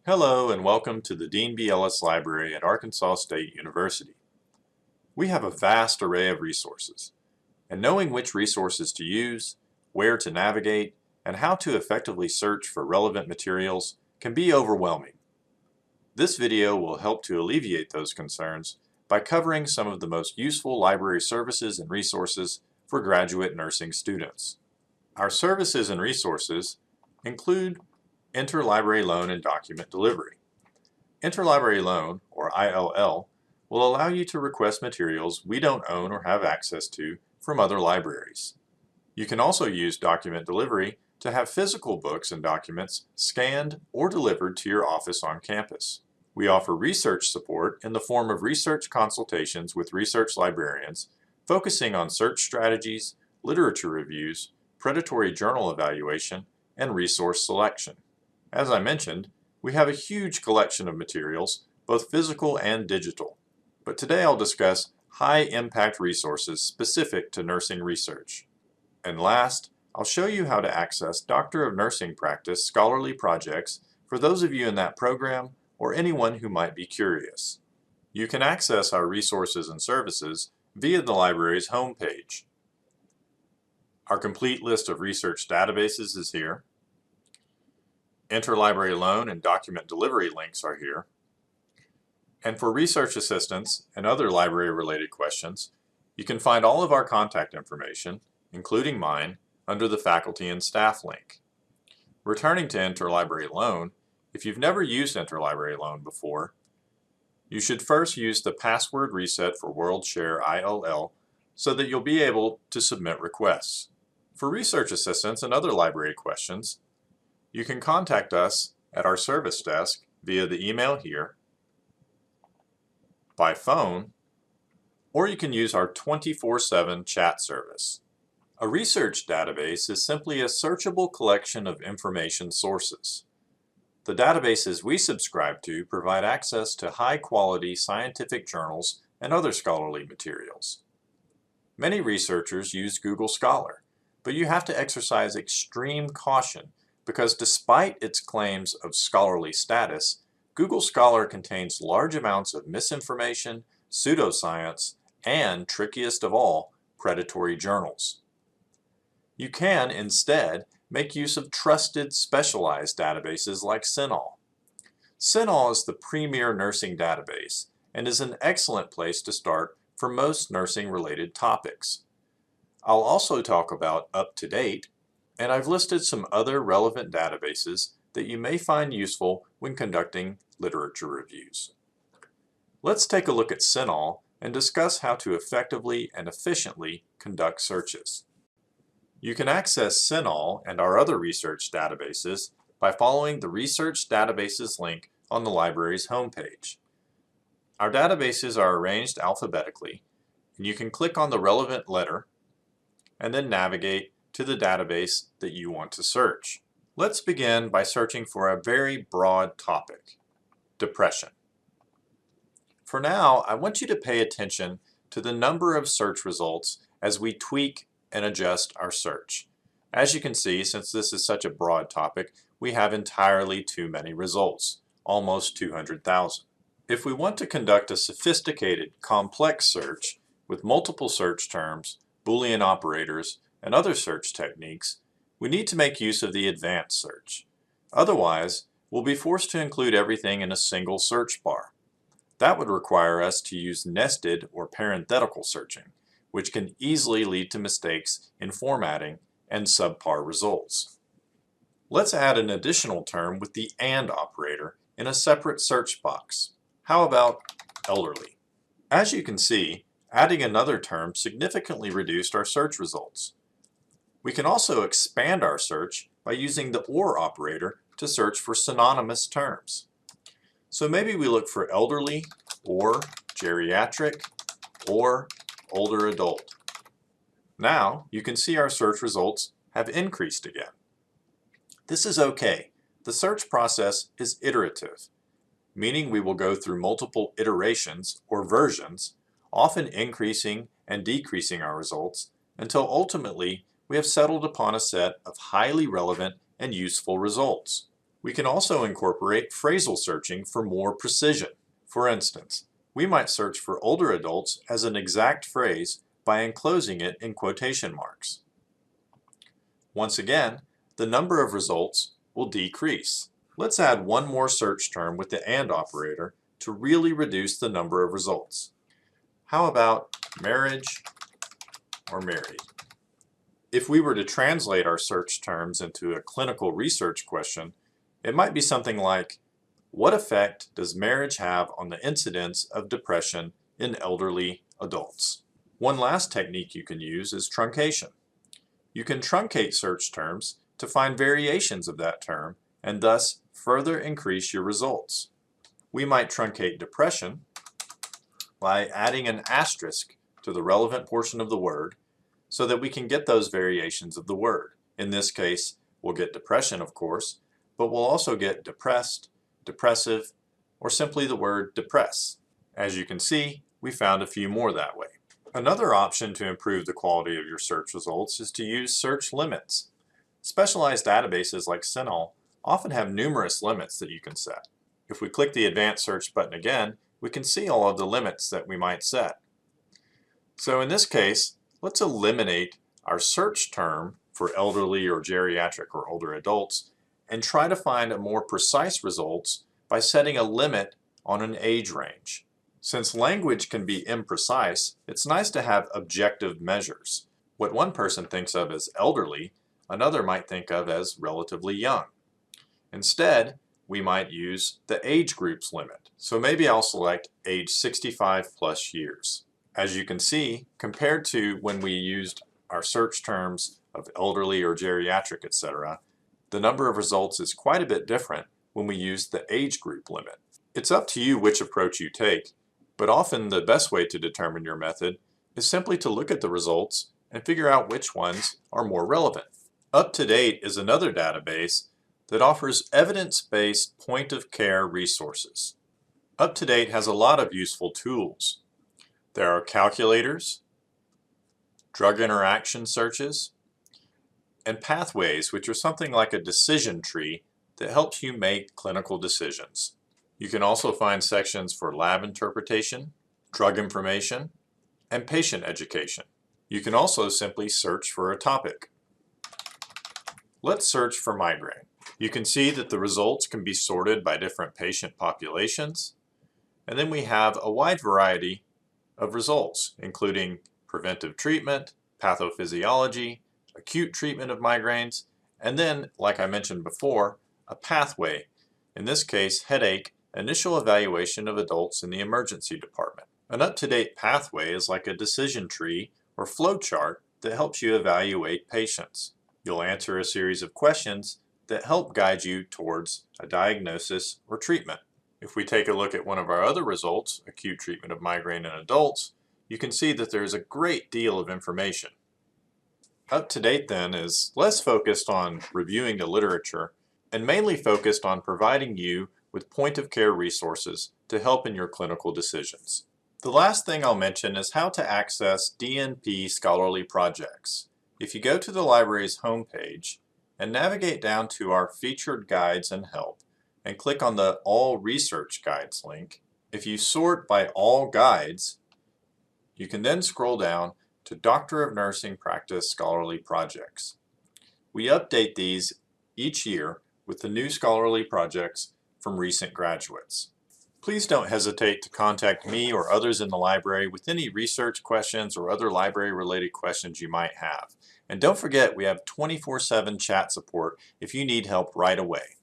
Hello and welcome to the Dean B. Ellis Library at Arkansas State University. We have a vast array of resources, and knowing which resources to use, where to navigate, and how to effectively search for relevant materials can be overwhelming. This video will help to alleviate those concerns by covering some of the most useful library services and resources for graduate nursing students. Our services and resources include interlibrary loan and document delivery. Interlibrary loan, or ILL, will allow you to request materials we don't own or have access to from other libraries. You can also use document delivery to have physical books and documents scanned or delivered to your office on campus. We offer research support in the form of research consultations with research librarians, focusing on search strategies, literature reviews, predatory journal evaluation, and resource selection. As I mentioned, we have a huge collection of materials, both physical and digital. But today I'll discuss high-impact resources specific to nursing research. And last, I'll show you how to access Doctor of Nursing Practice scholarly projects for those of you in that program or anyone who might be curious. You can access our resources and services via the library's homepage. Our complete list of research databases is here. Interlibrary loan and document delivery links are here. And for research assistance and other library-related questions, you can find all of our contact information, including mine, under the Faculty and Staff link. Returning to Interlibrary loan, if you've never used Interlibrary loan before, you should first use the password reset for WorldShare ILL so that you'll be able to submit requests. For research assistance and other library questions, you can contact us at our service desk via the email here, by phone, or you can use our 24/7 chat service. A research database is simply a searchable collection of information sources. The databases we subscribe to provide access to high-quality scientific journals and other scholarly materials. Many researchers use Google Scholar, but you have to exercise extreme caution because despite its claims of scholarly status, Google Scholar contains large amounts of misinformation, pseudoscience, and, trickiest of all, predatory journals. You can, instead, make use of trusted, specialized databases like CINAHL. CINAHL is the premier nursing database and is an excellent place to start for most nursing-related topics. I'll also talk about UpToDate, and I've listed some other relevant databases that you may find useful when conducting literature reviews. Let's take a look at CINAHL and discuss how to effectively and efficiently conduct searches. You can access CINAHL and our other research databases by following the Research Databases link on the library's homepage. Our databases are arranged alphabetically, and you can click on the relevant letter and then navigate to the database that you want to search. Let's begin by searching for a very broad topic, depression. For now, I want you to pay attention to the number of search results as we tweak and adjust our search. As you can see, since this is such a broad topic, we have entirely too many results, almost 200,000. If we want to conduct a sophisticated, complex search with multiple search terms, Boolean operators, and other search techniques, we need to make use of the advanced search. Otherwise, we'll be forced to include everything in a single search bar. That would require us to use nested or parenthetical searching, which can easily lead to mistakes in formatting and subpar results. Let's add an additional term with the AND operator in a separate search box. How about elderly? As you can see, adding another term significantly reduced our search results. We can also expand our search by using the OR operator to search for synonymous terms. So maybe we look for elderly, or geriatric, or older adult. Now you can see our search results have increased again. This is okay. The search process is iterative, meaning we will go through multiple iterations or versions, often increasing and decreasing our results until ultimately we have settled upon a set of highly relevant and useful results. We can also incorporate phrasal searching for more precision. For instance, we might search for older adults as an exact phrase by enclosing it in quotation marks. Once again, the number of results will decrease. Let's add one more search term with the AND operator to really reduce the number of results. How about marriage or married? If we were to translate our search terms into a clinical research question, it might be something like, what effect does marriage have on the incidence of depression in elderly adults? One last technique you can use is truncation. You can truncate search terms to find variations of that term and thus further increase your results. We might truncate depression by adding an asterisk to the relevant portion of the word so that we can get those variations of the word. In this case, we'll get depression, of course, but we'll also get depressed, depressive, or simply the word depress. As you can see, we found a few more that way. Another option to improve the quality of your search results is to use search limits. Specialized databases like CINAHL often have numerous limits that you can set. If we click the Advanced Search button again, we can see all of the limits that we might set. So in this case, let's eliminate our search term for elderly or geriatric or older adults and try to find a more precise results by setting a limit on an age range. Since language can be imprecise, it's nice to have objective measures. What one person thinks of as elderly, another might think of as relatively young. Instead, we might use the age groups limit. So maybe I'll select age 65 plus years. As you can see, compared to when we used our search terms of elderly or geriatric, etc., the number of results is quite a bit different when we use the age group limit. It's up to you which approach you take, but often the best way to determine your method is simply to look at the results and figure out which ones are more relevant. UpToDate is another database that offers evidence-based point-of-care resources. UpToDate has a lot of useful tools. There are calculators, drug interaction searches, and pathways, which are something like a decision tree that helps you make clinical decisions. You can also find sections for lab interpretation, drug information, and patient education. You can also simply search for a topic. Let's search for migraine. You can see that the results can be sorted by different patient populations, and then we have a wide variety of results, including preventive treatment, pathophysiology, acute treatment of migraines, and then, like I mentioned before, a pathway, in this case headache, initial evaluation of adults in the emergency department. An UpToDate pathway is like a decision tree or flow chart that helps you evaluate patients. You'll answer a series of questions that help guide you towards a diagnosis or treatment. If we take a look at one of our other results, acute treatment of migraine in adults, you can see that there's a great deal of information. UpToDate then is less focused on reviewing the literature and mainly focused on providing you with point-of-care resources to help in your clinical decisions. The last thing I'll mention is how to access DNP scholarly projects. If you go to the library's homepage and navigate down to our featured guides and help and click on the All Research Guides link, if you sort by all guides, you can then scroll down to Doctor of Nursing Practice Scholarly Projects. We update these each year with the new scholarly projects from recent graduates. Please don't hesitate to contact me or others in the library with any research questions or other library-related questions you might have. And don't forget, we have 24/7 chat support if you need help right away.